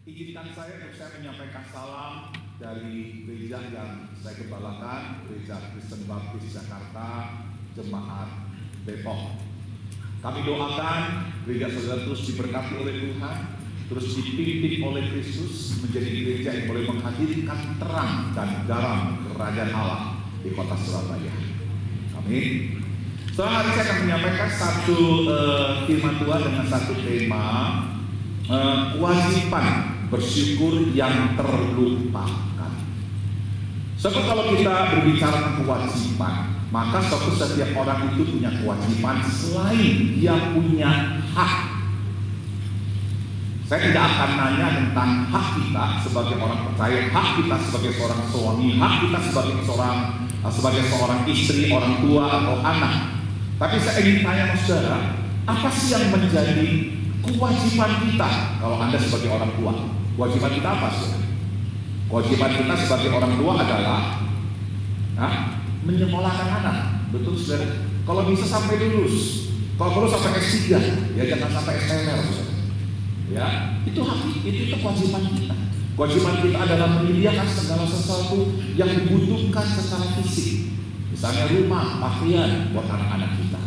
Izinkan saya untuk saya menyampaikan salam dari gereja yang saya gembalakan, Gereja Kristen Baptis Jakarta, Jemaat Depok. Kami doakan gereja saudara terus diberkati oleh Tuhan, terus dipimpin oleh Kristus menjadi gereja yang boleh menghadirkan terang dan garam kerajaan Allah di kota Surabaya. Amin. Setelah hari saya akan menyampaikan satu firman Tuhan dengan satu tema kewajiban bersyukur yang terlupakan. Sebab kalau kita berbicara tentang kewajiban, maka setiap orang itu punya kewajiban selain dia punya hak. Saya tidak akan nanya tentang hak kita sebagai orang percaya, hak kita sebagai seorang suami, hak kita sebagai seorang istri, orang tua atau anak. Tapi saya ingin tanya saudara, apa sih yang menjadi kewajiban kita kalau Anda sebagai orang tua? Kewajiban kita apa sih? Kewajiban kita sebagai orang tua adalah menyekolahkan anak. Betul saudara? Kalau bisa sampai lulus, kalau perlu sampai S3, ya jangan sampai SMR saudara. Ya, itu hak, itu kewajiban kita. Kewajiban kita adalah menyediakan segala sesuatu yang dibutuhkan secara fisik. Misalnya rumah, pakaian buat anak-anak kita.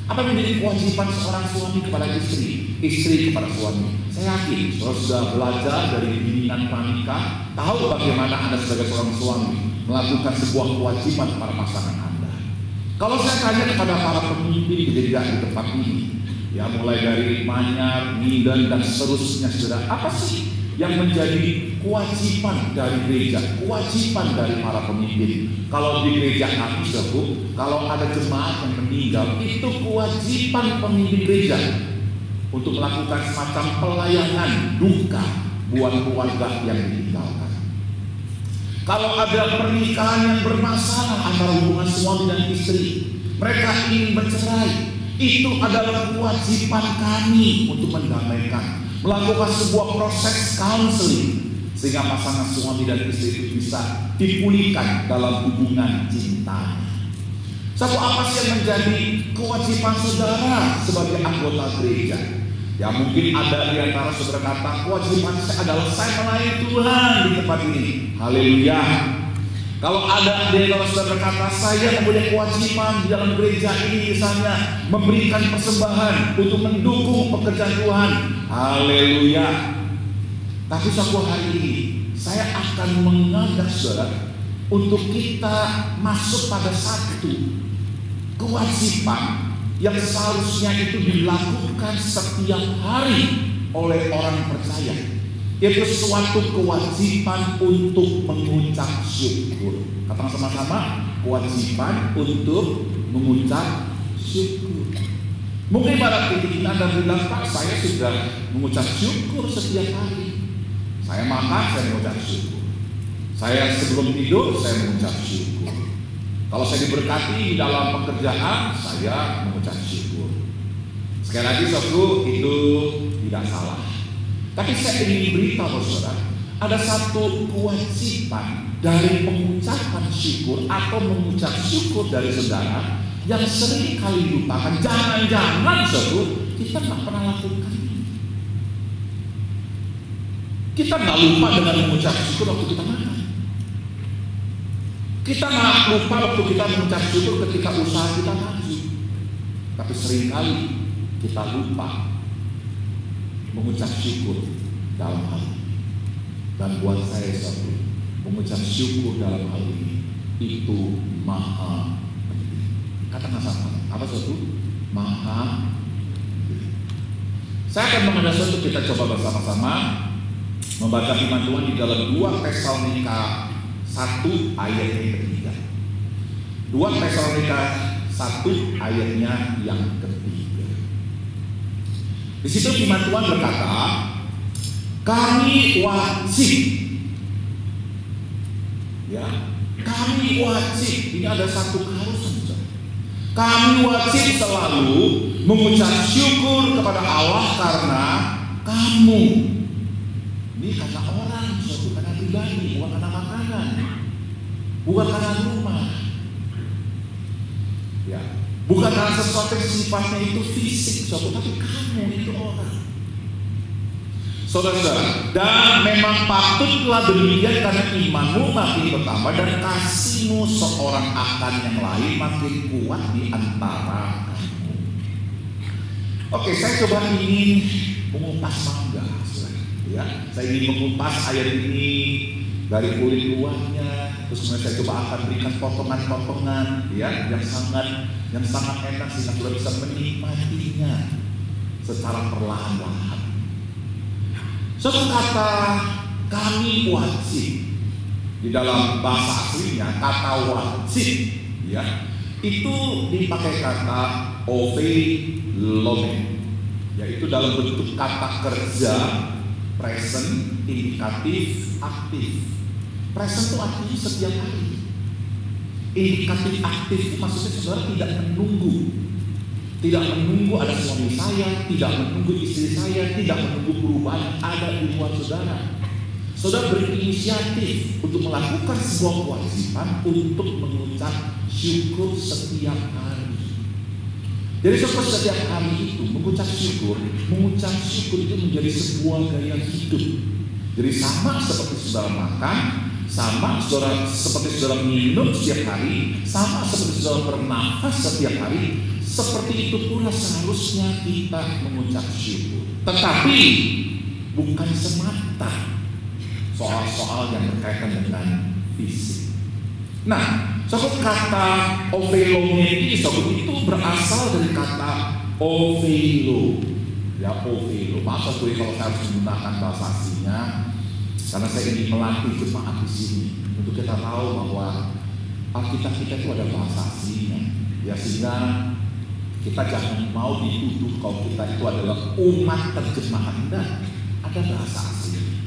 Apa menjadi kewajiban seorang suami kepada istri, istri kepada suami? Saya yakin kalau sudah belajar dari bimbingan pranikah, tahu bagaimana Anda sebagai seorang suami melakukan sebuah kewajiban kepada pasangan Anda. Kalau saya tanya kepada para pemimpin gereja di tempat ini, ya mulai dari Manyar, Minden dan seterusnya, saudara, apa sih yang menjadi kewajiban dari gereja, kewajiban dari para pemimpin? Kalau di gereja kami, saudara, kalau ada jemaat yang meninggal, itu kewajiban pemimpin gereja untuk melakukan semacam pelayanan duka buat keluarga yang ditinggalkan. Kalau ada pernikahan yang bermasalah antara hubungan suami dan istri, mereka ingin bercerai, itu adalah kewajiban kami untuk mendamaikan, melakukan sebuah proses counseling sehingga pasangan suami dan istri itu bisa dipulihkan dalam hubungan cinta. Satu apa sih yang menjadi kewajiban saudara sebagai anggota gereja? Ya mungkin ada di antara saudara kata, kewajiban saya adalah saya melayani Tuhan di tempat ini. Haleluya. Kalau ada di antara saudara kata, saya mempunyai kewajiban di dalam gereja ini, misalnya memberikan persembahan untuk mendukung pekerjaan Tuhan. Haleluya. Tapi suatu hari ini saya akan mengajak saudara untuk kita masuk pada satu kewajiban yang seharusnya itu dilakukan setiap hari oleh orang percaya, yaitu suatu kewajiban untuk mengucap syukur. Katakan sama-sama, kewajiban untuk mengucap syukur. Mungkin pada titik Anda bilang, Pak, saya sudah mengucap syukur setiap hari. Saya makan, saya mengucap syukur. Saya sebelum tidur, saya mengucap syukur. Kalau saya diberkati di dalam pekerjaan, saya mengucap syukur. Sekali lagi, saudara, itu tidak salah. Tapi saya ingin beritahu saudara, ada satu kewajiban dari pengucapan syukur atau mengucap syukur dari saudara yang sering kali lupakan. Jangan-jangan saudara, kita nggak pernah lakukan. Kita nggak lupa dengan mengucap syukur waktu kita makan. Kita nggak lupa waktu kita mengucap syukur ketika usaha kita maju. Tapi seringkali kita lupa mengucap syukur dalam hal ini. Dan buat saya satu, mengucap syukur dalam hal ini itu maha penting. Katakan sama, apa satu? Maha penting. Saya akan mengajak untuk kita coba bersama-sama membaca firman Tuhan di dalam 2 Tesalonika 1 ayat yang ketiga. 2 Tesalonika 1 ayatnya yang ketiga. Di situ firman Tuhan berkata, kami wajib, ya, kami wajib. Ini ada satu keharusan. Kami wajib selalu mengucap syukur kepada Allah karena kamu. Ini kata orang, suatu karena pribadi, bukan karena makanan, bukan karena rumah, ya, bukan karena sesuatu yang sifatnya itu fisik, suatu, tapi kamu itu orang. Saudara-saudara, dan memang patutlah demikian karena imanmu makin bertambah dan kasihmu seorang akan yang lain makin kuat di antara kamu. Oke, saya coba ingin mengupas mangga, ya. Saya ingin mengupas ayat ini dari kulit luarnya, terus kemudian saya coba akan berikan potongan-potongan, ya, yang sangat enak sehingga saudara bisa menikmatinya secara perlahan-lahan. Suatu kata kami wajib di dalam bahasa aslinya kata wajib, ya, itu dipakai kata ovelome, yaitu dalam bentuk kata kerja present, indikatif, aktif. Present itu artinya setiap hari. Indikatif aktif itu maksudnya saudara tidak menunggu. Tidak menunggu ada suami saya, tidak menunggu istri saya, tidak menunggu perubahan ada di luar saudara. Saudara berinisiatif untuk melakukan sebuah kewajiban untuk mengucap syukur setiap hari. Jadi setiap hari itu mengucap syukur itu menjadi sebuah gaya hidup. Jadi sama seperti saudara makan, sama seperti saudara minum setiap hari, sama seperti saudara bernafas setiap hari. Seperti itu pula seharusnya kita mengucap syukur. Tetapi bukan semata soal-soal yang berkaitan dengan fisik. Nah, suatu kata ovelome ini itu berasal dari kata ovelo. Ya, ovelo. Maaf kalau saya harus menggunakan bahasa aslinya karena saya ingin melatih jemaat di sini untuk kita tahu bahwa Alkitab kita itu ada bahasa aslinya. Ya, sehingga kita jangan mau dituduh kalau kita itu adalah umat terjemahan. Enggak, ada bahasa asli.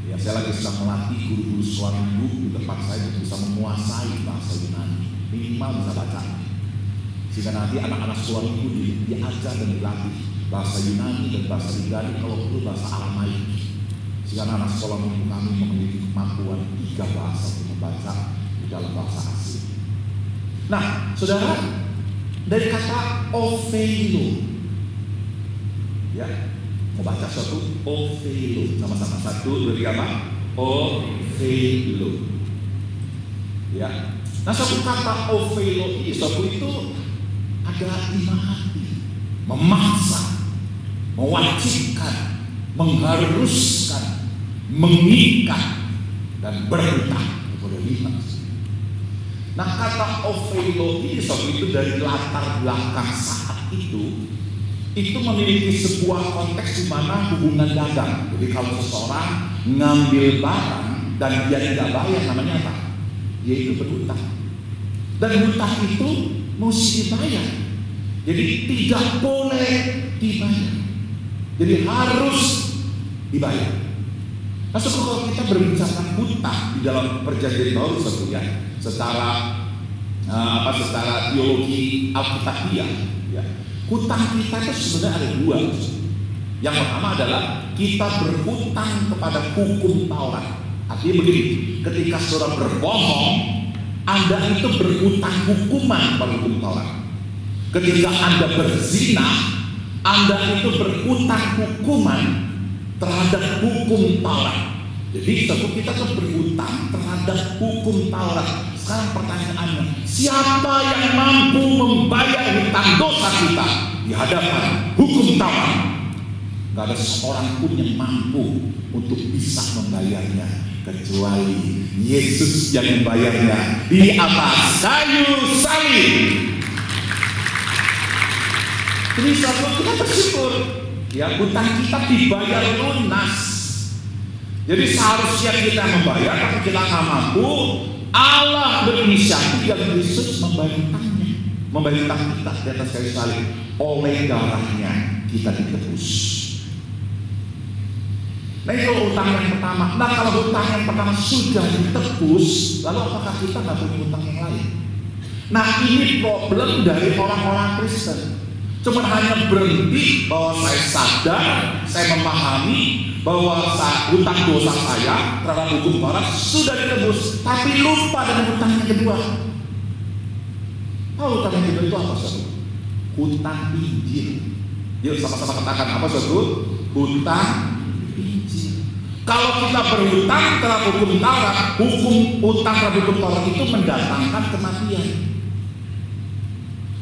Ya, saya lagi sedang melatih guru-guru sekolah minggu di tempat saya untuk bisa menguasai bahasa Yunani, minimal bisa baca. Sehingga nanti anak-anak sekolah minggu diajar dan dilatih bahasa Yunani dan bahasa Yunani, kalau perlu bahasa Aramaik. Sehingga anak sekolah minggu kami memiliki kemampuan 3 bahasa untuk membaca di dalam bahasa asli. Nah, saudara, dari kata ovelo, ya, mau baca satu ovelo, sama-sama 1, 2, 3 apa? Ovelo, ya. Nah, satu kata ovelo ini, satu itu ada 5 hati, memaksa, mewajibkan, mengharuskan, mengikat, dan berhutang. Boleh lihat. Nah, kata ovelo ini itu dari latar belakang saat itu memiliki sebuah konteks di mana hubungan dagang. Jadi kalau seseorang ngambil barang dan dia tidak bayar, namanya apa? Dia itu berhutang. Dan hutang itu mesti dibayar. Jadi tidak boleh dibayar. Jadi harus dibayar. Nah, kalau kita berbicara hutang di dalam perjanjian baru ya, secara teologi Alkitabiah, ya, hutang kita itu sebenarnya ada 2. Yang pertama adalah kita berhutang kepada hukum Taurat. Artinya begini, ketika saudara berbohong, Anda itu berhutang hukuman pada hukum Taurat. Ketika Anda berzina, Anda itu berhutang hukuman terhadap hukum Taurat. Jadi kita tuh berhutang terhadap hukum Taurat. Sekarang pertanyaannya, siapa yang mampu membayar hutang dosa kita di hadapan hukum Taurat? Gak ada seorang pun yang mampu untuk bisa membayarnya kecuali Yesus yang membayarnya di atas kayu salib. Jadi sahabat, kita bersyukur, ya, hutang kita dibayar lunas. Jadi seharusnya kita membayar, tapi kita nggak mampu. Allah berinisiatif yang Yesus membayar hutangnya, membayar hutang kita di atas kayu salib. Oleh darahnya kita ditebus. Nah, itu hutang yang pertama. Nah, kalau hutang yang pertama sudah ditebus, lalu apakah kita nggak punya hutang yang lain? Nah, ini problem dari orang-orang Kristen. Cuma hanya berhenti bahwa saya sadar, saya memahami bahwa hutang dosa saya terhadap hukum Taurat sudah ditebus, tapi lupa dengan hutang yang kedua. Hutang yang kedua itu apa, saudara? Hutang Injil. Yuk sama-sama katakan apa, saudara? Hutang Injil. Kalau kita berhutang terhadap hukum Taurat, hukum utang terhadap hukum Taurat itu mendatangkan kematian.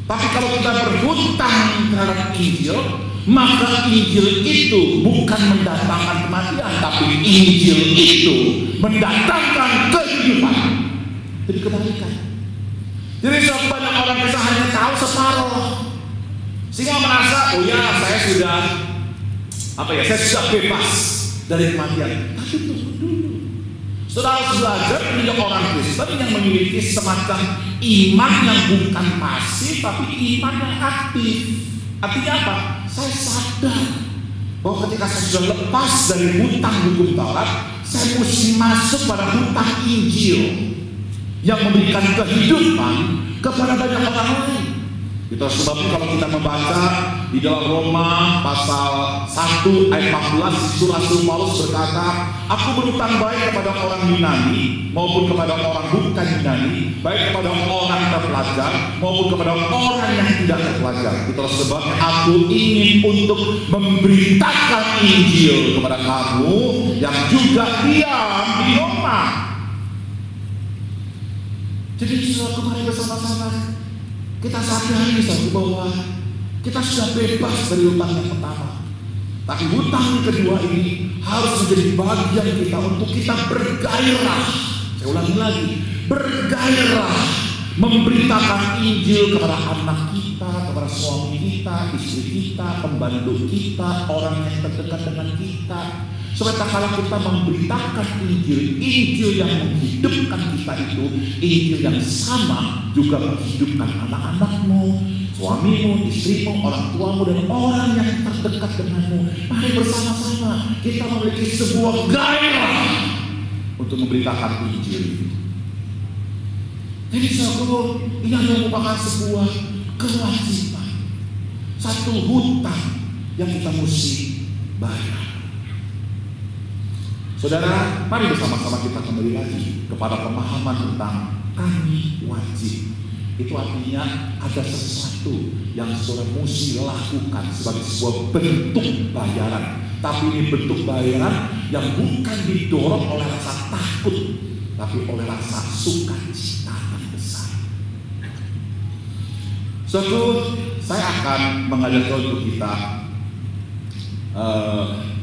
Tapi kalau kita berhutang terhadap Injil, maka Injil itu bukan mendatangkan kematian, tapi Injil itu mendatangkan kehidupan. Jadi kebalikan. Jadi banyak orang bisa hanya tahu separuh, sehingga merasa, oh ya saya sudah saya sudah bebas dari kematian. Tapi tunggu dulu. Saudara harus belajar menjadi orang Kristen yang memiliki semacam iman yang bukan pasif, tapi iman yang aktif. Artinya apa? Saya sadar bahwa ketika saya sudah lepas dari hutang hukum Taurat, saya mesti masuk pada hutang Injil yang memberikan kehidupan kepada banyak orang lain. Itu sebabnya kalau kita membaca di dalam Roma pasal 1 ayat 14, Rasul Paulus berkata, aku berhutang baik kepada orang Yunani maupun kepada orang bukan Yunani, baik kepada orang terpelajar maupun kepada orang yang tidak terpelajar. Itu sebabnya aku ingin untuk memberitakan Injil kepada kamu yang juga diam di Roma. Jadi suatu kemarin bersama-sama kita sadari bahwa kita sudah bebas dari hutang yang pertama. Tapi hutang yang kedua ini harus menjadi bagian kita untuk kita bergairah. Saya ulangi lagi, bergairah memberitakan Injil kepada anak kita, kepada suami kita, istri kita, pembantu kita, orang yang terdekat dengan kita. Supaya tak kalah kita memberitakan Injil yang menghidupkan kita itu, Injil yang sama juga menghidupkan anak-anakmu, suamimu, istrimu, orang tuamu, dan orang yang terdekat denganmu. Mari bersama-sama kita memiliki sebuah gairah untuk memberitakan Injil. Jadi saudara, ini merupakan sebuah kewajiban, satu hutang yang kita mesti bayar. Saudara, mari bersama-sama kita kembali lagi kepada pemahaman tentang kami wajib. Itu artinya ada sesuatu yang saudara mesti lakukan sebagai sebuah bentuk bayaran. Tapi ini bentuk bayaran yang bukan didorong oleh rasa takut, tapi oleh rasa sukacita yang besar. Saya akan mengajarkan untuk kita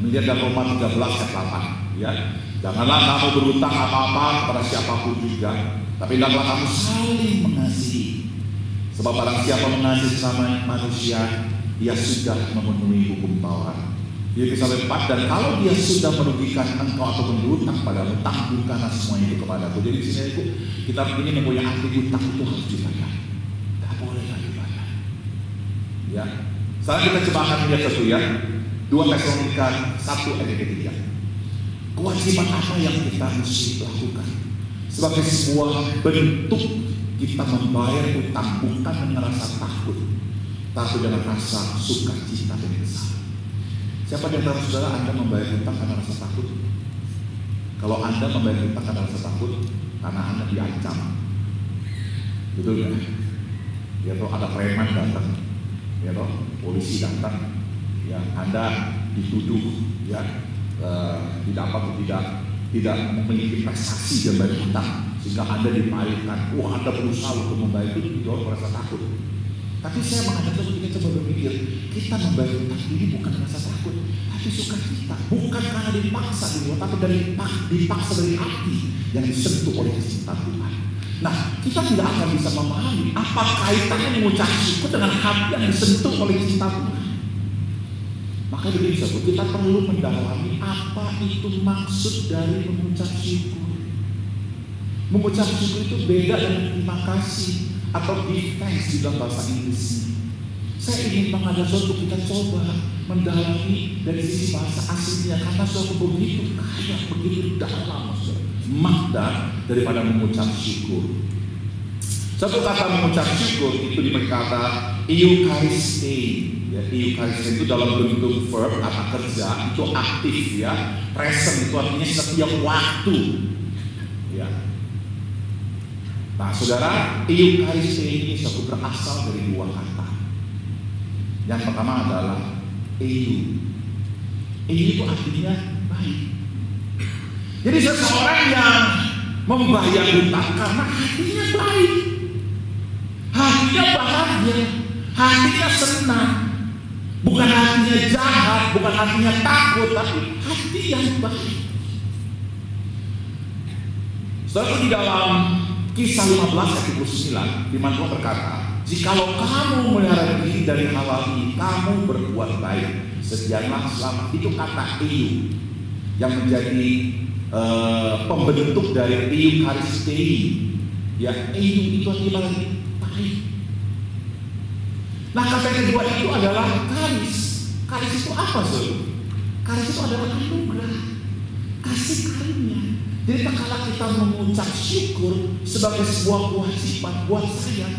melihat dalam Roma 13 ayat 8. Ya, janganlah kamu berhutang apa-apa kepada siapapun juga, tapi hendaklah kamu saling mengasihi. Sebab barang siapa mengasihi sesama manusia, dia sudah memenuhi hukum Taurat. Dia bisa lepas, dan kalau dia sudah merugikan engkau atau berhutang padamu, tangguhkanlah semua itu kepadaku. Jadi di sini kita ini mempunyai arti hutang itu harus dibayar. Tak boleh lagi dibayar. Ya, sekarang kita coba akan melihat satu ya, 2 Tesalonika 1 ayat 3. Kewajiban apa yang kita mesti lakukan sebagai sebuah bentuk kita membayar hutang, bukan dengan rasa takut, tapi dengan rasa sukacita dan besar. Siapa di antara saudara Anda membayar hutang karena rasa takut? Kalau Anda membayar hutang karena rasa takut, karena Anda diancam, betul nggak? Ya toh ada preman datang, ya toh polisi datang, ya Anda dituduh, ya tidak memiliki prestasi dan bayar hutang, sehingga Anda dipailkan, wah Anda berusaha untuk membayar itu merasa takut. Tapi saya mengatakan kita coba berpikir, kita membayar hutang ini bukan rasa takut, tapi sukacita, bukan karena dipaksa di luar, tapi dipaksa dari hati yang disentuh oleh kecintaan Tuhan. Nah, kita tidak akan bisa memahami apa kaitannya mengucap syukur dengan hati yang disentuh oleh cinta Tuhan. Maka begini saudara, kita perlu mendalami apa itu maksud dari mengucap syukur. Mengucap syukur itu beda dengan terima kasih atau give thanks di dalam bahasa Inggris. Saya ingin mengajak saudara kita coba mendalami dari sisi bahasa aslinya, karena suatu begitu kaya, begitu dalam makna daripada mengucap syukur. Satu kata mengucap syukur itu diberi kata euchariste. Ya, euchariste itu dalam bentuk verb, kata kerja, itu aktif ya. Present itu artinya setiap waktu. Ya. Nah, saudara, euchariste ini satu berasal dari 2 kata. Yang pertama adalah eu. Eu itu artinya baik. Jadi seseorang yang membayar hutang karena hatinya baik, hatinya bahagia, hatinya senang, bukan hatinya jahat, bukan hatinya takut, tapi hati yang baik. Setelah di dalam Kisah 15 ayat 29, di mana Tuhan berkata, jikalau kamu melihara diri dari hal ini, kamu berbuat baik, sedialah selamat. Itu kata EU yang menjadi pembentuk dari eukaristei. Ya, EU itu artinya baik. Nah, kata kedua itu adalah karis. Karis itu apa, saudara? Karis itu adalah anugerah, kasih karunia. Jadi kalau kita mengucap syukur sebagai sebuah kewajiban buat saya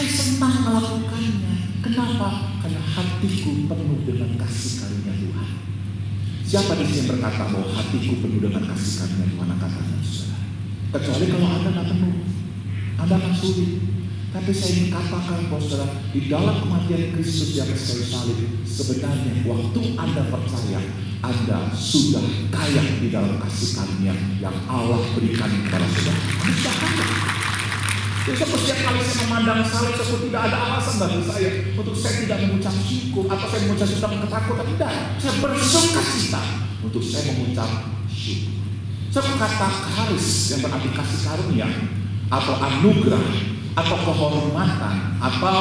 senang melakukannya. Kenapa? Karena hatiku penuh dengan kasih karunia Tuhan. Siapa di sini berkata bahwa hatiku penuh dengan kasih karunia Tuhan? Katakan saudara. Kecuali kalau Anda tidak penuh, Anda akan sulit. Tapi saya ingin katakan bahwa saudara, di dalam kematian Kristus di atas kayu salib, sebenarnya waktu Anda percaya, Anda sudah kaya di dalam kasih karunia yang Allah berikan kepada saudara. Anda sudah kaya. Jadi setiap kali saya memandang salib, saya tidak ada alasan bagi saya untuk saya tidak mengucap syukur atau saya mengucap syukur dengan ketakutan. Tidak, saya bersukacita untuk saya mengucap syukur. Saya berkata karis yang berarti kasih karunia atau anugerah atau kehormatan atau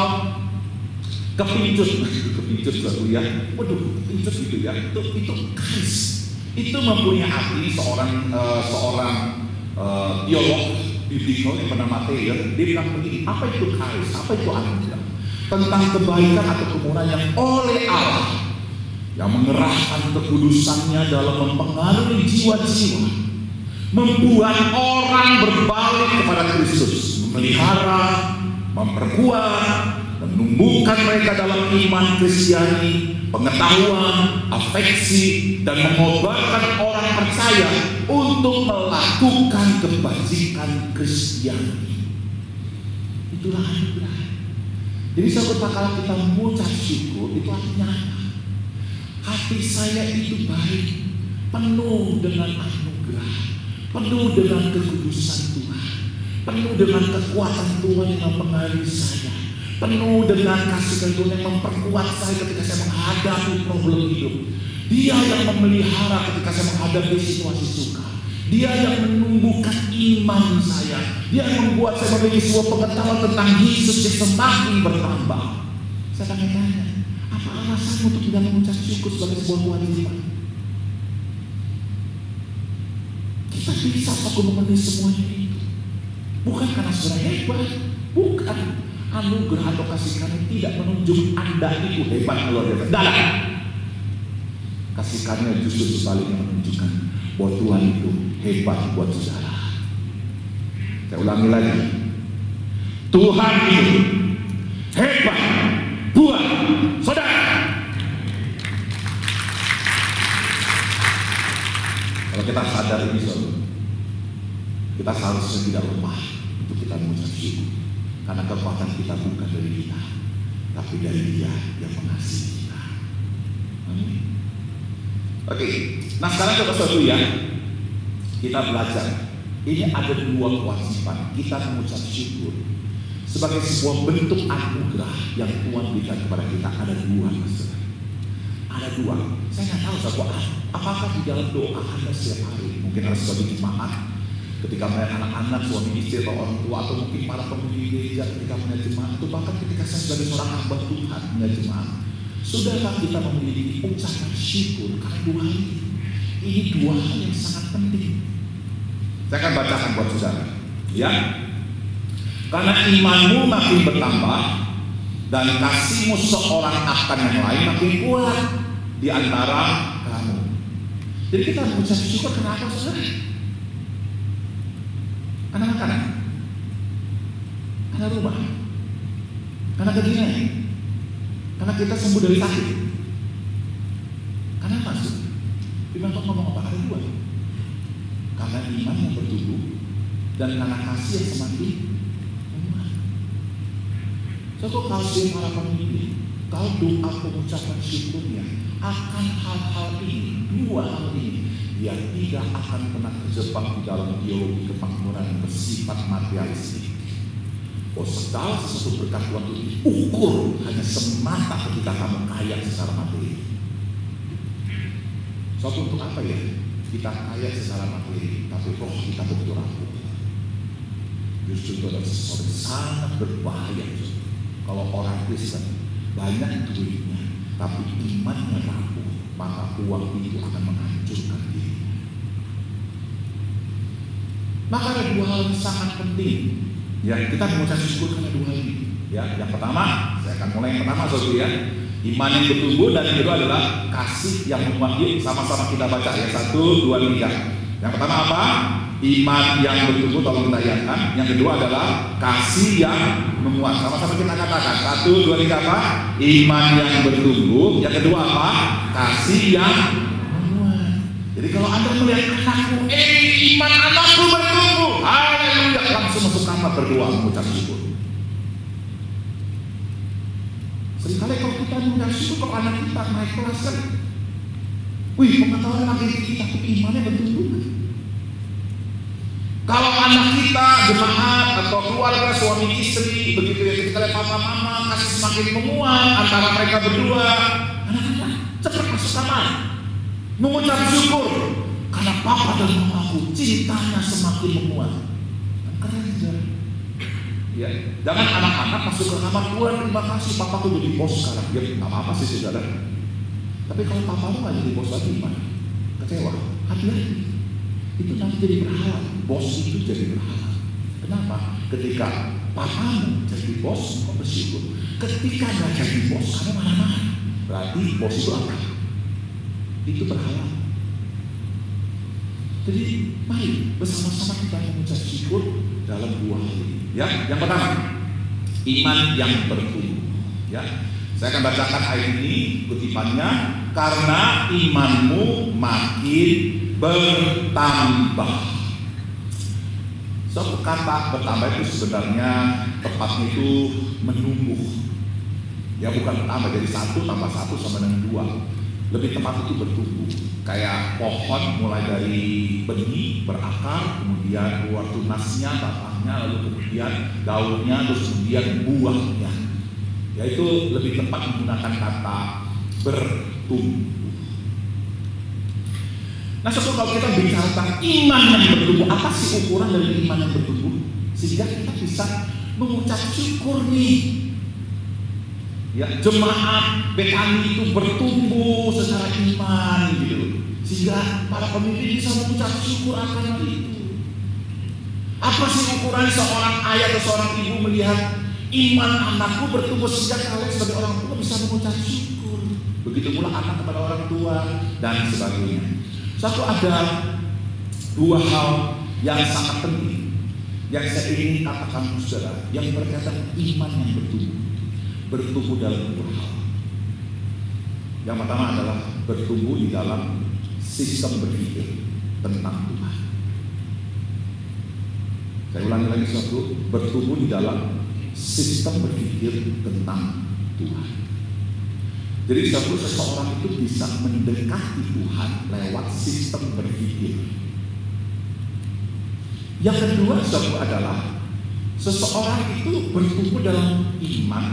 kepincut suatu ya, kepincut gitu ya, itu karis. Itu mempunyai arti seorang teolog biblical yang bernama Taylor, dia bilang begini, apa itu karis, apa itu anugerah? Tentang kebaikan atau kemurahan yang oleh Allah yang mengerahkan kekudusannya dalam mempengaruhi jiwa-jiwa, membuat orang berbalik kepada Kristus, memelihara, memperkuat, menumbuhkan mereka dalam iman Kristiani, pengetahuan, afeksi, dan mengobarkan orang percaya untuk melakukan kebajikan Kristiani. Itulah anugerah. Jadi sahabat, kalau kita mengucap syukur, itu artinya apa? Hati saya itu baik, penuh dengan anugerah, penuh dengan kekudusan Tuhan, penuh dengan kekuatan Tuhan yang mempengaruhi saya, penuh dengan kasih Tuhan yang memperkuat saya ketika saya menghadapi problem hidup. Dia yang memelihara ketika saya menghadapi situasi sukar. Dia yang menumbuhkan iman saya. Dia yang membuat saya memiliki sebuah pengetahuan tentang Yesus yang semakin bertambah. Saya akan tanya, apa alasan untuk tidak mengucap syukur sebagai sebuah kewajiban? Kita bisa kok memenuhi semuanya itu. Bukan karena saudara hebat, bukan. Anugerah atau kasih karunia tidak menunjuk Anda itu hebat luar biasa. Dalam kasih karunia justru sebaliknya menunjukkan bahwa Tuhan itu hebat buat saudara. Saya ulangi lagi, Tuhan itu hebat buat saudara. Kalau kita sadar ini, saudara, kita seharusnya tidak lemah untuk kita mengucap syukur. Karena kekuatan kita bukan dari kita, tapi dari Dia yang mengasihi kita. Amin. Oke, nah sekarang coba satu ya, kita belajar. Ini ada dua kewajiban kita mengucap syukur sebagai sebuah bentuk anugerah yang Tuhan berikan kepada kita. Ada dua, masalah. Ada dua. Saya nggak tahu satu apakah di dalam doa Anda setiap hari, mungkin ada sebagai jemaat. Ketika melihat anak-anak, suami istri atau orang tua, atau mungkin para pemimpin gereja ketika melihat jemaat, atau bahkan ketika saya sebagai seorang hamba Tuhan melihat jemaat, sudahkah kita memiliki ucapan syukur karena dua hal ini? Ini dua hal yang sangat penting. Saya akan bacakan buat saudara, ya. Karena imanmu makin bertambah dan kasihmu seorang akan yang lain makin kuat di antara kamu. Jadi kita mengucap syukur kenapa, saudara? Karena makanan, karena rumah, karena kegiatan, karena kita sembuh dari sakit, karena masuk. Firman Tuhan ngomong apa? Ada dua. Karena iman yang bertumbuh dan karena kasih yang semakin menguat. So, kalau para pemimpin, kalau doa pengucapan syukurnya akan hal-hal ini, dua hal ini, dia tidak akan pernah terjebak di dalam teologi kemakmuran yang bersifat materialistik. Segala sesuatu berkat Tuhan itu diukur hanya semata ketika kamu kaya secara materi. Suatu untuk apa ya? Kita kaya secara materi, tapi roh kita betul rapuh. Justru itu adalah sesuatu yang sangat berbahaya. Kalau orang Kristen banyak duitnya, tapi imannya rapuh, maka uang itu akan menghancurkan diri. Maka ada dua hal yang sangat penting. Ya, kita mengucap syukur karena dua hal ini. Ya, yang pertama, saya akan mulai yang pertama, saudara ya. Iman yang bertumbuh, dan yang kedua adalah kasih yang menguat. Sama-sama kita baca ya, 1, 2, 3. Yang pertama apa? Iman yang bertumbuh, tolong kita lihatkan. Yang kedua adalah kasih yang menguat. Sama-sama kita katakan 1, 2, 3 apa? Iman yang bertumbuh. Yang kedua apa? Kasih yang menguat. Jadi kalau Anda melihat anakku, iman anakku bertumbuh, haleluya, langsung masuk kamar berdoa mengucap syukur. Seringkali kalau kita mengucap syukur, kalau anak kita naik kelas kan, pengetahuan lagi kita, tapi imannya bertumbuh. Kalau anak kita, jemaat atau keluarga, suami istri, begitu ya, kita lihat papa mama kasih semakin menguat antara mereka berdua, anak-anak cepat masuk kamar mengucap syukur karena papa dan mamaku cintanya semakin menguat. Keren ya. Jangan anak-anak masuk ke kamar, Tuhan terima kasih papaku jadi bos sekarang. Ya nggak apa-apa sih saudara. Tapi kalau papamu nggak jadi bos lagi, gimana? Kecewa. Hati-hati. Itu nanti jadi berhala. Bos itu jadi berhala. Kenapa? Ketika papamu jadi bos, kau bersyukur. Ketika nggak jadi bos, kamu marah-marah. Berarti bos itu apa? Itu berhala. Jadi mari bersama-sama kita mengucap syukur dalam dua hal ini. Ya, yang pertama, iman yang bertumbuh. Ya, saya akan bacakan ayat ini kutipannya. Karena imanmu makin bertambah. Suatu kata bertambah itu sebenarnya tepatnya itu menumbuh. Ya, bukan bertambah jadi 1 tambah 1 sama dengan 2. Lebih tepat itu bertumbuh. Kayak pohon mulai dari benih berakar, kemudian keluar tunasnya, batangnya, lalu kemudian daunnya, terus kemudian buahnya. Yaitu lebih tepat menggunakan kata bertumbuh. Nah, kalau kita bicara tentang iman yang bertumbuh, apa sih ukuran dari iman yang bertumbuh? Sehingga kita bisa mengucap syukur nih. Ya, jemaat BKMI itu bertumbuh secara iman gitu. Sehingga para pemimpin bisa mengucap syukur akan hal itu. Apa sih ukuran seorang ayah atau seorang ibu melihat iman anakku bertumbuh sehingga kalian sebagai orang tua bisa mengucap syukur? Begitu pula anak kepada orang tua dan sebagainya. Satu, ada dua hal yang sangat penting yang saya ingin katakan saudara, yang berkaitan iman yang bertumbuh dalam dua hal. Yang pertama adalah bertumbuh di dalam sistem berpikir tentang Tuhan. Saya ulangi lagi satu, bertumbuh di dalam sistem berpikir tentang Tuhan. Jadi seseorang itu bisa mendekati Tuhan lewat sistem berpikir. Yang kedua adalah seseorang itu bertumbuh dalam iman.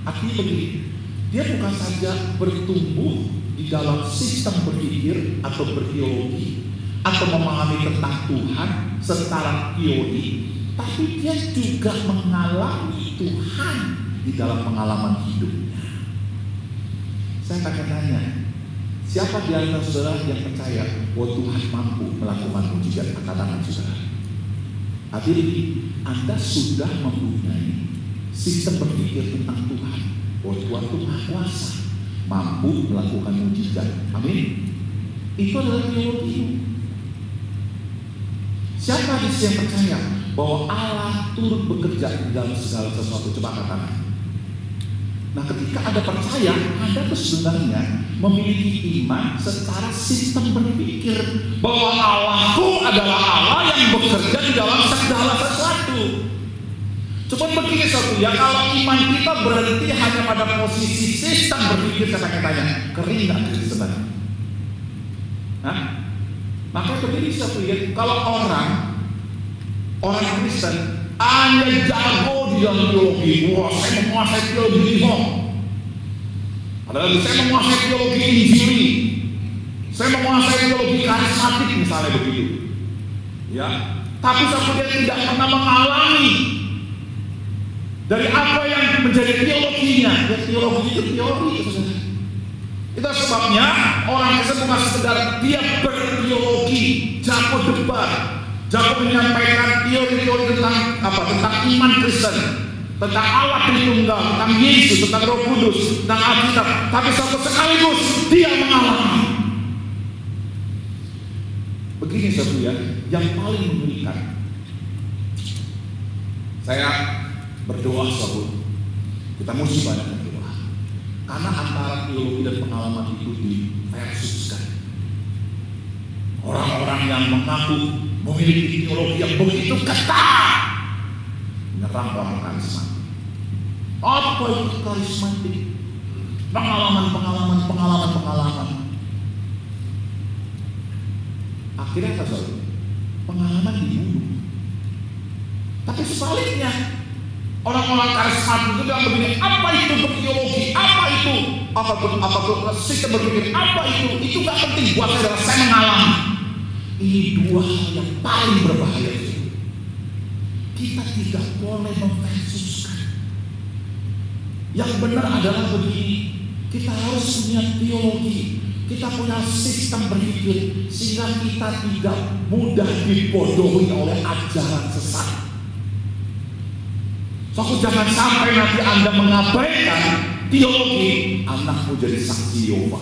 Artinya begini, dia bukan saja bertumbuh di dalam sistem berpikir atau berteologi atau memahami tentang Tuhan secara teori, tapi dia juga mengalami Tuhan di dalam pengalaman hidupnya. Saya akan tanya, siapa di antara saudara yang percaya bahwa Tuhan mampu melakukan mujizat angkat tangan saudara? Artinya Anda sudah mempunyai sistem berpikir tentang Tuhan, bahwa Tuhan itu Maha Kuasa, mampu melakukan mujizat. Amin. Itu adalah teologi. Siapa di sini yang percaya bahwa Allah turut bekerja di dalam segala sesuatu? Coba katakan. Nah, ketika Anda percaya, Anda itu sebenarnya memiliki iman secara sistem berpikir bahwa Allahku adalah Allah yang bekerja di dalam segala sesuatu. Coba begini satu ya, kalau iman kita berhenti hanya pada posisi sistem berpikir, saya tanya, kering nggak Kristen? Hah? Maka begini satu ya, kalau orang Kristen hanya jago di dalam teologi, wah saya menguasai teologi reform, padahal saya menguasai teologi injili, saya menguasai teologi karismatik misalnya begitu, ya. Tapi dia tidak pernah mengalami dari apa yang menjadi teologinya. Ya, teologi itu teori. Itu sebabnya orang Kristen bukan sekedar dia berteologi, jago debat, jago menyampaikan teori-teori tentang iman Kristen, tentang Allah Tritunggal, tentang Yesus, tentang Roh Kudus, tentang Alkitab. Tapi sekaligus dia mengalami. Begini satu ya, yang paling mengerikan. Saya berdoa suatu, kita mesti banyak berdoa, karena antara teologi dan pengalaman itu diversuskan. Orang-orang yang mengaku memiliki teologi yang begitu ketat menyerang orang karismatik. Apa itu karismatik? Pengalaman. Akhirnya apa saudara? Pengalaman dibunuh. Tapi sebaliknya, orang-orang karismatik itu bilang begini, apa itu berteologi? Apa itu sistem berpikir? Apa itu? Itu gak penting buat saya, adalah saya mengalami. Ini dua hal yang paling berbahaya. Kita tidak boleh memversuskan. Yang benar adalah begini, kita harus punya teologi, kita punya sistem berpikir, sehingga kita tidak mudah dibodohi oleh ajaran sesat. So, jangan sampai nanti Anda mengabaikan teologi, anakmu jadi saksi Yehova.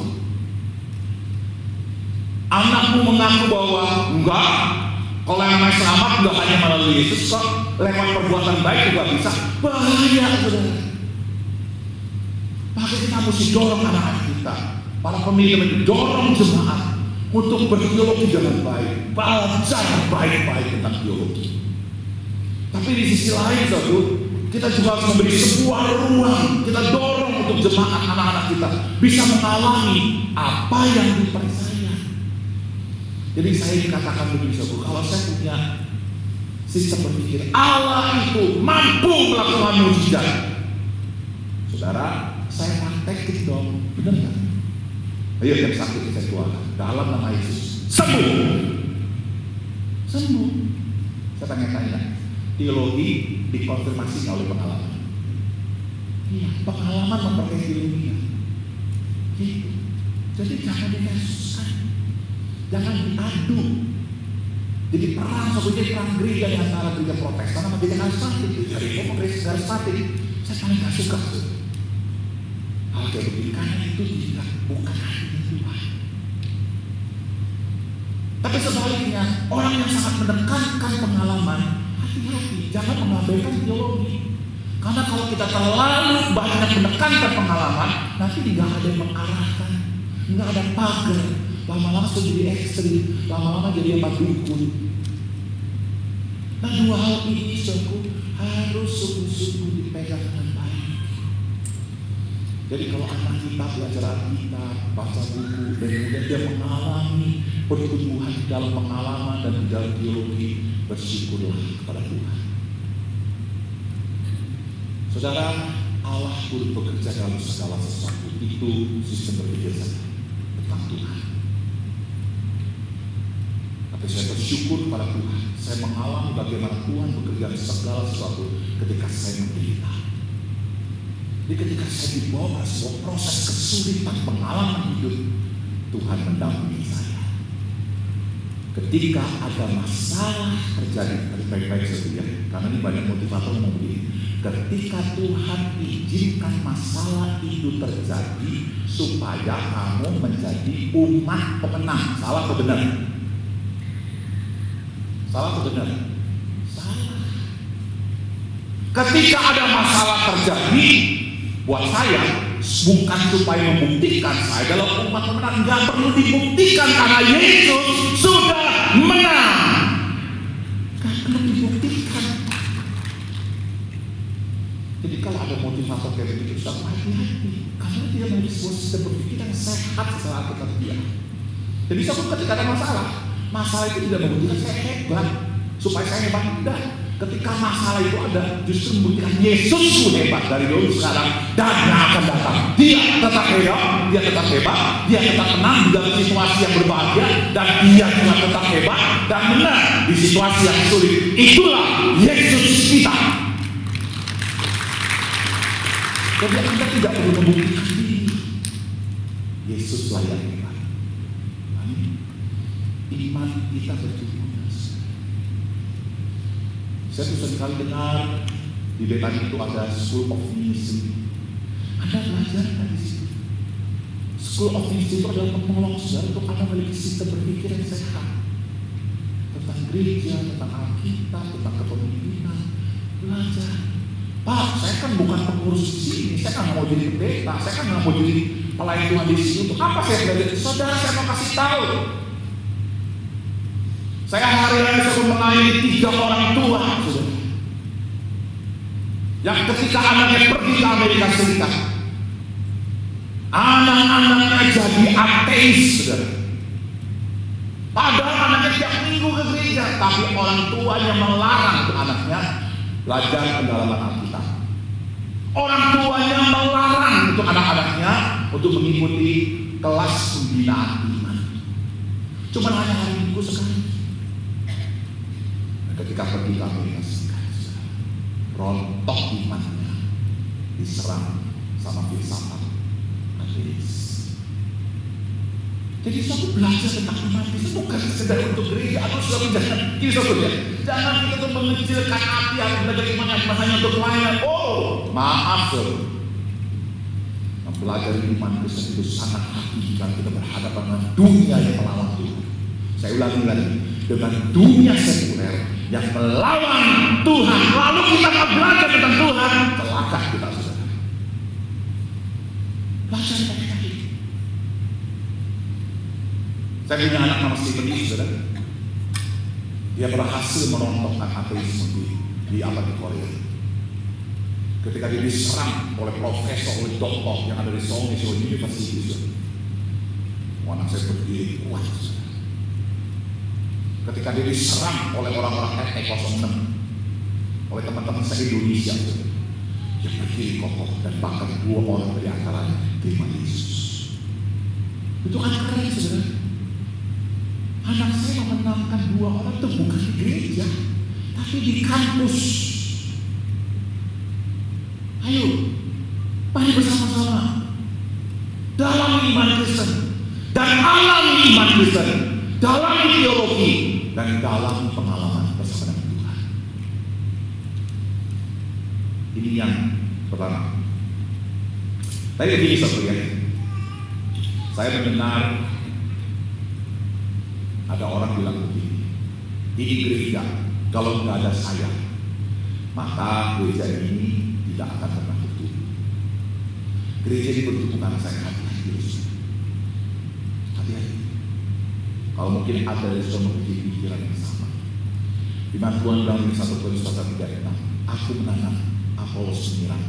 Anakmu mengaku bahwa enggak, kalau yang namanya selamat enggak hanya melalui Yesus, kok lewat perbuatan baik juga bisa. Bahaya, saudara. Maka kita mesti dorong anak-anak kita, para pemimpin, dorong jemaat untuk berteologi dengan baik, belajar baik-baik tentang teologi. Tapi di sisi lain, saudara, kita juga harus memberi sebuah ruang, kita dorong untuk jemaat anak-anak kita bisa mengalami apa yang dipercaya. Jadi saya dikatakan begini, saudara, kalau saya punya sistem berpikir Allah itu mampu melakukan mujizat, saudara, saya praktekin dong, benar nggak? Ayo yang sakit saya keluarkan dalam nama Yesus, sembuh. Saya tanya-tanya, teologi dikonfirmasi oleh pengalaman. Iya, pengalaman memperkaya teologi. Gitu. Jadi jangan diversuskan, jangan diadu. Jadi perang sebenarnya perang gereja di antara gereja Protestan sama gereja karismatik. Jadi gereja karismatik, saya paling nggak suka. Hal kayak begini karena itu tidak bukan hati Tuhan. Tapi sebaliknya, orang yang sangat menekankan pengalaman, hati-hati, jangan mengabaikan teologi. Karena kalau kita terlalu banyak menekankan pengalaman, nanti tidak ada yang mengarahkan, nggak ada pagar, lama-lama sudah jadi ekstrim, lama-lama jadi apa dukun. Nah, dua hal ini sungguh harus sungguh-sungguh dipegang dengan baik. Jadi kalau anak kita belajar Alkitab, baca buku, dan kemudian dia mengalami pertumbuhan di dalam pengalaman dan di dalam teologi, bersyukurlah kepada Tuhan. Saudara, Allah turut bekerja dalam segala sesuatu. Itu sistem berpikir saya tentang Tuhan. Tapi saya bersyukur pada Tuhan. Saya mengalami bagaimana Tuhan bekerja di segala sesuatu ketika saya menderita. Jadi ketika saya dibawa sebuah proses kesulitan pengalaman hidup, Tuhan mendampingi saya. Ketika ada masalah terjadi, baik-baik saja, karena ini banyak motivator ngomong begini. Ketika Tuhan izinkan masalah itu terjadi supaya kamu menjadi umat pemenang. Salah atau benar? Salah atau benar? Salah. Ketika ada masalah terjadi, buat saya bukan supaya membuktikan saya adalah umat pemenang. Nggak perlu dibuktikan karena Yesus sudah menang. Nggak perlu dibuktikan. motivator kayak begitu, sudah hati-hati, karena dia memiliki sebuah sistem berpikir yang sehat secara dia. Jadi ketika ada masalah itu tidak membuktikan saya hebat, supaya saya hebat tidak. Ketika masalah itu ada, justru membuktikan Yesusku hebat dari dulu sekarang dan yang akan datang. Dia tetap hebat, dia tetap menang di dalam situasi yang berbahagia, dan dia juga tetap hebat dan menang di situasi yang sulit. Itulah Yesus kita. Jadi Anda tidak perlu membuktikan diri. Yesuslah yang hebat. Iman kita bertumbuh. Saya tuh sekali dengar di Betani itu ada School of Ministry. Anda belajar dari situ. School of Ministry itu adalah menolong saudara untuk Anda memiliki sistem berpikir yang sehat tentang gereja, tentang Alkitab, tentang kepemimpinan. Belajar. Pak, saya kan bukan pengurus di sini. Saya kan nggak mau jadi pendeta. Saya kan nggak mau jadi pelayan Tuhan di sini. Untuk apa saya belajar? Saudara, saya mau kasih tahu. Saya hari-hari sudah melayani 3 orang tua, saudara. Yang ketika anaknya pergi ke Amerika Serikat, anak-anaknya jadi ateis, saudara. Padahal anaknya tiap minggu ke gereja, tapi orang tuanya melarang untuk anaknya belajar pendalaman Alkitab. Orang tuanya melarang untuk anak-anaknya untuk mengikuti kelas pembinaan iman. Cuma hanya hari Minggu sekali. Ketika pergi ke Amerika Serikat, rontok imannya, diserang sama filsafat ateis. Jadi suatu belajar tentang iman itu bukan sekedar untuk gereja atau suatu jangan jangan kita tuh mengecilkan hati yang belajar iman yang hanya untuk pelayanan. Oh, maaf saudara, mempelajari iman Kristen itu sangat hakiki jika kita berhadapan dengan dunia yang melawan Tuhan. Saya ulangi lagi, dengan dunia sekuler yang melawan Tuhan, lalu kita akan belajar tentang Tuhan, celaka kita saudara. Belajar tentang itu. Saya punya anak nama Stephen Lee, saudara. Dia berhasil merontokkan ateisme di Korea. Ketika dia diserang oleh profesor, oleh doktor yang ada di Seoul University, anak saya berdiri kuat, saudara. Ketika dia diserang oleh orang-orang etnik 06, oleh teman-teman saya Indonesia, dia berdiri kokoh dan bahkan 2 orang dari antaranya terima Yesus. Itu kan keren, saudara. Anak saya memenangkan 2 orang itu bukan di gereja, tapi di kampus. Ayo, mari bersama-sama dalam iman Kristen dan alami iman Kristen, dalam teologi dan dalam pengalaman bersama dengan Tuhan. Ini yang pertama. Tapi begini saudara, saya mendengar ada orang bilang begini, ini gereja kalau nggak ada saya, maka gereja ini tidak akan pernah bertumbuh. Gereja ini bertumbuh karena saya hati-hati. Hati-hati. Kalau mungkin ada yang sudah memiliki pikiran yang sama. Di mana Tuhan bilang di 1 Korintus 3:6, aku menanam, Apolos menyiram,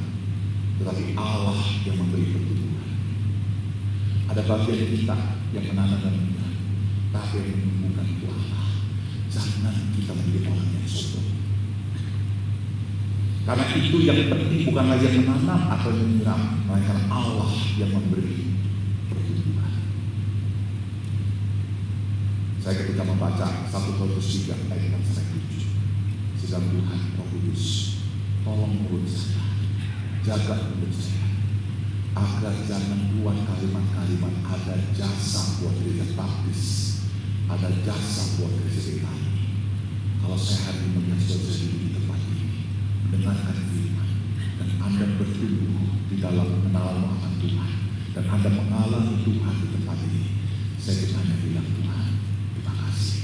tetapi Allah yang memberi pertumbuhan. Ada bagian kita yang menanam dan menyiram, tapi yang menumbuhkan itu Allah. Jangan kita menjadi orang yang sombong. Karena itu yang penting bukan lagi yang menanam atau menyiram, melainkan Allah yang memberi pertumbuhan. Saya ketika membaca 1 Korintus 3 ayat 7, sedang Tuhan Roh Kudus, tolong mulut saya, jaga mulut saya, agar jangan keluar kalimat-kalimat ada jasa buat gereja baptis, ada jasa buat gereja Betani. Kalau saya hari ini melihat saudara di tempat ini, mendengarkan firman, dan Anda bertumbuh di dalam mengenal akan Tuhan, dan Anda mengalami Tuhan di tempat ini, saya hanya bilang Tuhan, terima kasih.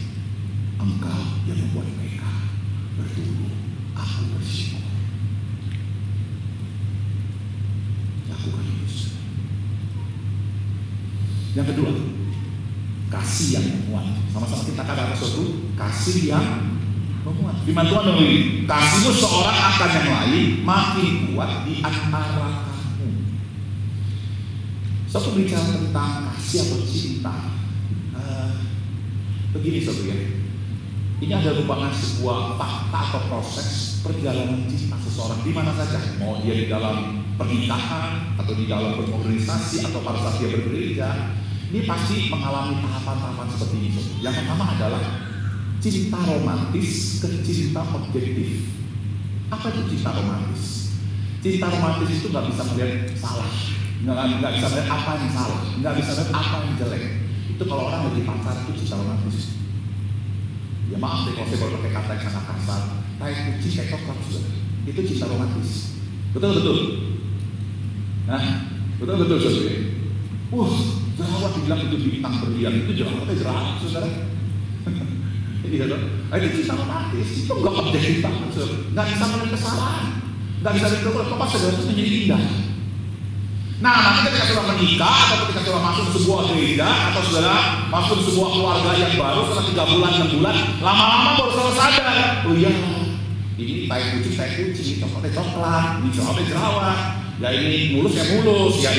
Engkau yang membuat mereka bertumbuh, aku bersyukur. Lakukan itu. Yang kedua, kasih yang menguat. Sama-sama kita katakan sesuatu, kasih yang memuat. Firman Tuhan begini, kasihmu seorang akan yang lain makin kuat di antara kamu. Saya berbicara tentang kasih atau cinta. Begini saudara, ini ada merupakan sebuah fakta atau proses perjalanan cinta seseorang di mana saja, mau dia di dalam pernikahan atau di dalam berorganisasi atau pada saat dia bergereja, ini pasti mengalami tahapan-tahapan seperti ini. Yang pertama adalah cinta romantis ke cinta objektif. Apa itu cinta romantis? Cinta romantis itu nggak bisa melihat salah, nggak bisa melihat apa yang salah, nggak bisa melihat apa yang jelek. Itu kalau orang lagi pacar itu cinta romantis. Ya maaf deh kalau saya baru pakai kata yang sangat kasar, tai kucing kayak coklat sudah. Itu cinta romantis. Betul. Nah, betul saudara. Jerawat dibilang itu bintang berlian, itu jerawatnya jerawat saudara. Iya dong. Itu cinta romantis. Itu nggak objektif banget saudara. Nggak bisa melihat kesalahan, nggak bisa melihat apa saudara itu menjadi indah. Nah, nanti ketika saudara menikah atau ketika saudara masuk ke sebuah gereja atau saudara masuk ke sebuah keluarga yang baru setelah 3 bulan, 6 bulan, lama-lama baru saudara sadar, oh iya, ini tai kucing, ini coklatnya coklat, ini jerawatnya jerawat, ya ini mulus ya mulus, ya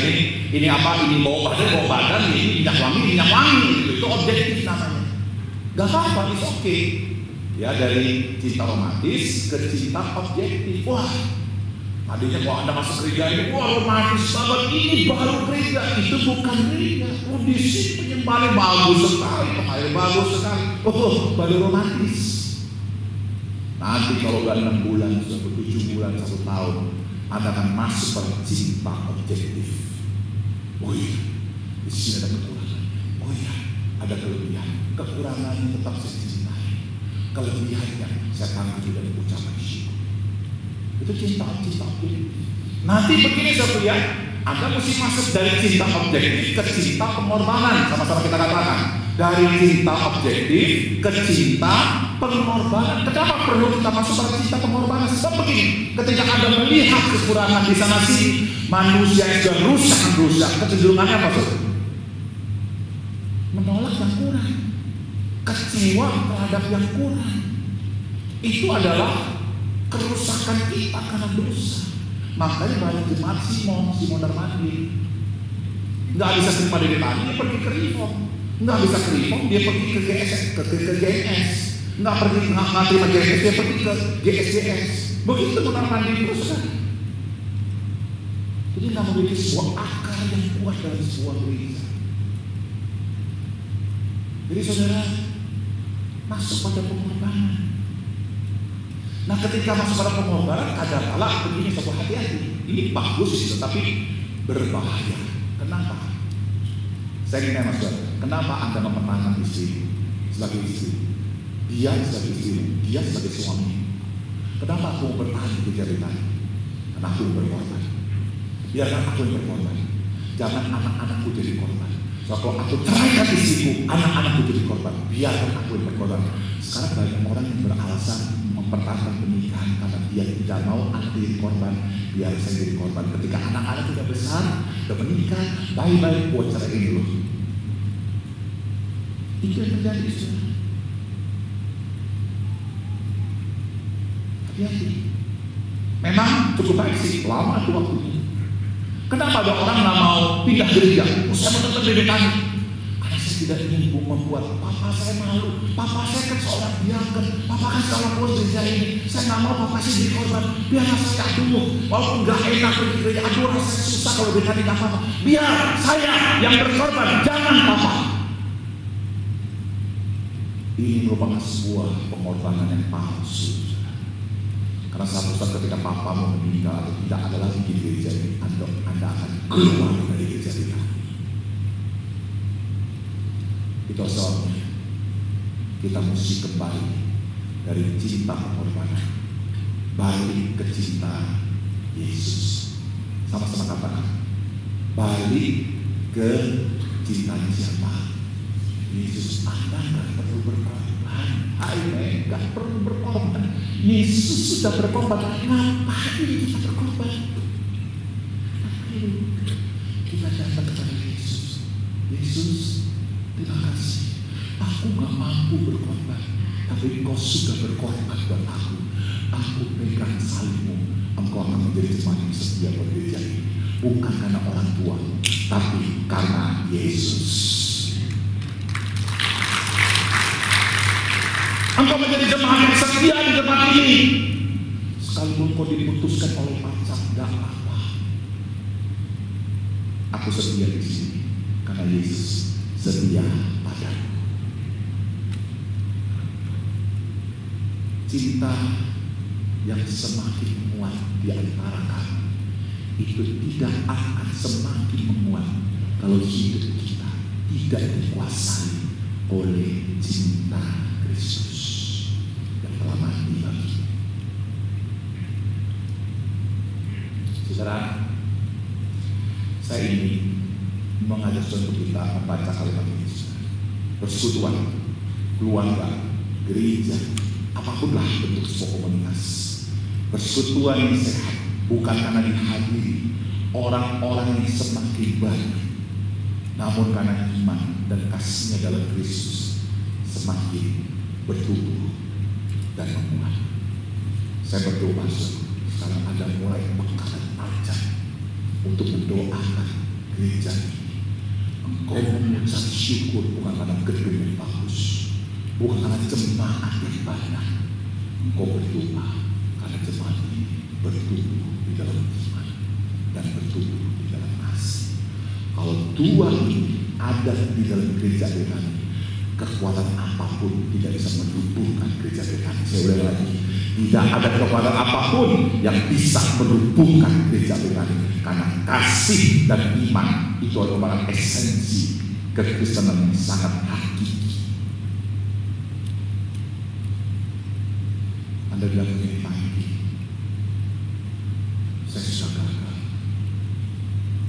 ini apa, ini bau badan, ini minyak wangi, itu objektif namanya. Gak apa-apa, it's okay. Ya dari cinta romantis ke cinta objektif. Wah, tadinya kalau Anda masuk gereja ini, wah romantis banget, ini baru gereja, itu bukan gereja. Di sini penyembahannya bagus sekali, pemain bagus sekali. Baru romantis. Nanti kalau udah 6 bulan, 7 bulan, 1 tahun, Anda akan masuk pada cinta objektif. Oh iya, di sini ada kekurangan. Oh iya, ada kelebihan. Kekurangannya tetap saya cintai. Kelebihannya saya tanggung dari ucapan syukur. Itu cinta objektif. Nanti begini saudara, Anda mesti masuk dari cinta objektif ke cinta pengorbanan. Sama-sama kita katakan, dari cinta objektif ke cinta pengorbanan. Kenapa perlu kita masuk pada cinta pengorbanan? Sebab begini, ketika Anda melihat kekurangan di sana sini, manusia yang sudah rusak, kecenderungannya apa saudara? Menolak yang kurang, kecewa terhadap yang kurang. Itu adalah kerusakan kita karena dosa. Makanya banyak jemaat Simon Darmandi nggak bisa terima dari tadi, dia pergi ke Reform. Nggak bisa ke Reform, dia pergi ke GNS. Nggak terima GNS, dia pergi ke GSJS. Begitu Darmandi terus kan. Jadi nggak memiliki sebuah akar yang kuat dari sebuah gereja. Jadi saudara masuk pada pengorbanan. Nah ketika masuk pada pengorbanan, kadang-kala begini sebuah hati-hati. Ini bagus sih, tetapi berbahaya. Kenapa? Saya ingin tanya saudara, kenapa Anda mempertahankan istri sebagai istri? Dia sebagai istri, dia sebagai suami. Kenapa aku bertahan di jabatan? Karena aku berkorban. Biarkan aku yang berkorban. Jangan anak-anakku jadi korban. So, kalau aku ceraikan istriku, anak-anakku jadi korban. Biarkan aku yang berkorban. Sekarang banyak orang yang beralasan mempertahankan pernikahan karena dia tidak mau anak jadi korban. Biar saya jadi korban. Ketika anak-anak sudah besar, sudah menikah, baik-baik buat ceraiin dulu. Itu yang terjadi saudara. Hati-hati. Memang cukup baik sih, lama itu waktunya. Kenapa ada orang nggak mau pindah gereja? Saya mau tetap di kami. Karena saya tidak ingin membuat papa saya malu. Papa saya kan seorang diaken. Papa kan seorang bos gereja ini. Saya nggak mau papa saya jadi korban. Biarlah saya aduh, walaupun nggak enak pergi gereja. Aduh, rasanya susah kalau berkali apa. Biar saya yang berkorban, jangan papa. Ini merupakan sebuah pengorbanan yang palsu. Karena suatu saat ketika papamu meninggal atau tidak ada lagi di gereja ini, Anda akan keluar dari gereja kita. Itu sebabnya kita mesti kembali dari cinta pengorbanan, balik ke cinta Yesus. Sama-sama katakan, balik ke cintanya siapa? Yesus. Anda nggak perlu berkorban. Amin, nggak perlu berkorban. Yesus sudah berkorban. Ngapain kita berkorban? Ayo kita datang kepada Yesus. Yesus, terima kasih. Aku nggak mampu berkorban, tapi Tapi Engkau sudah berkorban buat aku. Aku pegang salibmu. Engkau akan menjadi jemaat yang setia buat gereja ini. Bukan karena orang tua, tapi karena Yesus. Engkau menjadi jemaat yang setia di tempat ini. Sekalipun kau diputuskan oleh pacar, gak apa-apa. Aku setia di sini karena Yesus setia padaku. Cinta yang semakin menguat di antara kami itu tidak akan semakin menguat kalau hidup kita tidak dikuasai oleh cinta Kristus yang telah mati bagi kita. Saudara, saya ingin mengajak untuk kita membaca kalimat ini. Persekutuan, keluarga, gereja, apapun lah bentuk sebuah komunitas. Persekutuan yang sehat bukan karena dihadiri orang-orang yang semakin banyak, namun karena iman dan kasihnya dalam Kristus semakin bertumbuh dan menguat. Saya berdoa sekarang ada mulai bekalan ajar untuk mendoakan gereja ini. Engkau mengucap syukur bukan karena gedung yang bagus, bukan karena jemaat yang banyak. Engkau berdoa karena jemaat ini bertumbuh di dalam iman dan bertumbuh di dalam kasih. Kalau Tuhan ini ada di dalam gereja kami, kekuatan apapun tidak bisa melumpuhkan gereja kami. Saya ulang lagi, tidak ada kekuatan apapun yang bisa melumpuhkan gereja kami, karena kasih dan iman itu adalah esensi kekristenan yang sangat hakiki. Anda bilang begini, pagi saya sudah gagal.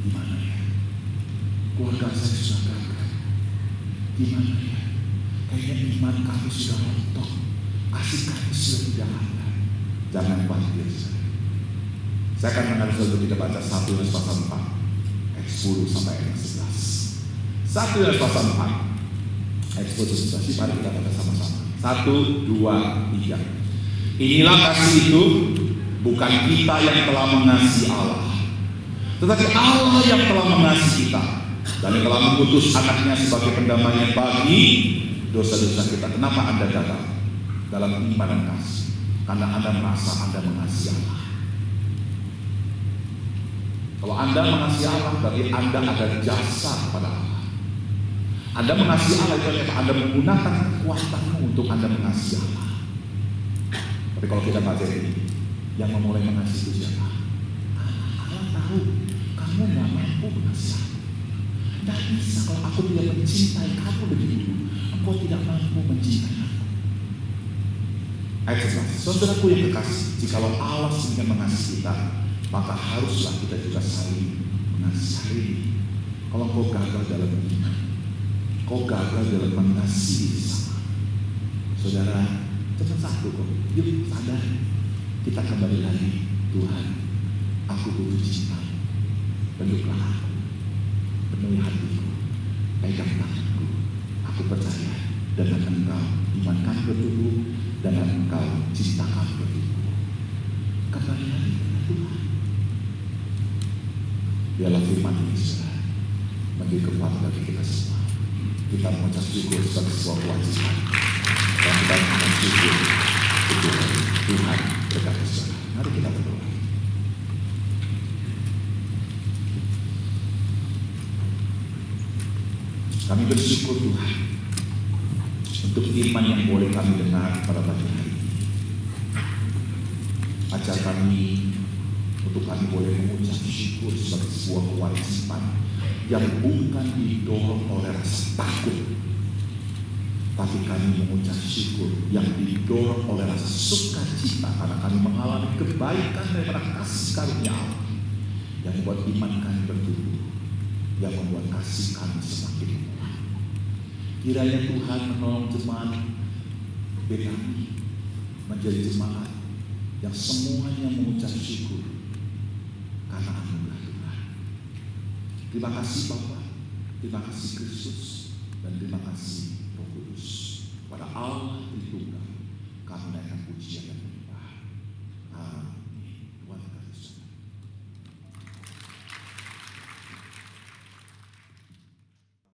Gimana ya? Keluarga saya sudah gagal. Gimana ya? Kayaknya iman kami sudah rontok, kasih kami sudah tidak ada. Jangan khawatir. Saya akan mengajar untuk kita baca 1 Yohanes pasal 4 ayat 10 sampai ayat 11. 1 Yohanes pasal 4 ayat 10 sampai 11. Mari kita baca sama-sama. 1, 2, 3. Inilah kasih itu, bukan kita yang telah mengasihi Allah, tetapi Allah yang telah mengasihi kita dan yang telah mengutus anaknya sebagai pendamaian bagi dosa-dosa kita. Kenapa Anda datang dalam iman dan kasih? Karena Anda merasa Anda mengasihi Allah. Kalau Anda mengasihi Allah, berarti Anda ada jasa kepada Allah. Anda mengasihi Allah itu adalah Anda menggunakan kekuatanmu untuk Anda mengasihi Allah. Tapi kalau kita baca ini, yang memulai mengasihi itu siapa? Allah tahu kamu nggak mampu mengasihi aku. Tidak bisa kalau aku tidak mencintai kamu lebih dulu. Engkau tidak mampu mencintai aku. Ayat 11. Saudaraku yang kekasih, jikalau Allah sendiri mengasihi kita, maka haruslah kita juga saling mengasihi. Kalau kau gagal dalam iman, kau gagal dalam mengasihi sama, saudara, cepat satu kok. Yuk sadar, kita kembali lagi. Tuhan, aku butuh cinta. Peluklah aku, penuhi hatiku, pegang tanganku. Aku percaya dengan Engkau iman kami bertumbuh, dengan Engkau cinta kami bertumbuh. Kembali lagi kepada Tuhan. Biarlah firman ini saudara menjadi kekuatan bagi kita semua. Kita mengucap syukur sebagai sebuah kewajiban, dan kita mengucap syukur Tuhan berkati saudara. Mari kita berdoa. Kami bersyukur Tuhan untuk iman yang boleh kami dengar pada pagi hari ini. Ajar kami untuk kami boleh mengucap syukur sebagai sebuah kewajiban yang bukan didorong oleh rasa takut, tapi kami mengucap syukur yang didorong oleh rasa sukacita karena kami mengalami kebaikan daripada kasih karunia Allah yang membuat iman kami bertumbuh, yang membuat kasih kami semakin menguat. Kiranya Tuhan menolong jemaat Betani menjadi jemaat yang semuanya mengucap syukur karena anugerah Tuhan. Terima kasih Bapa, terima kasih Kristus, dan terima kasih Roh Kudus. Pada Allah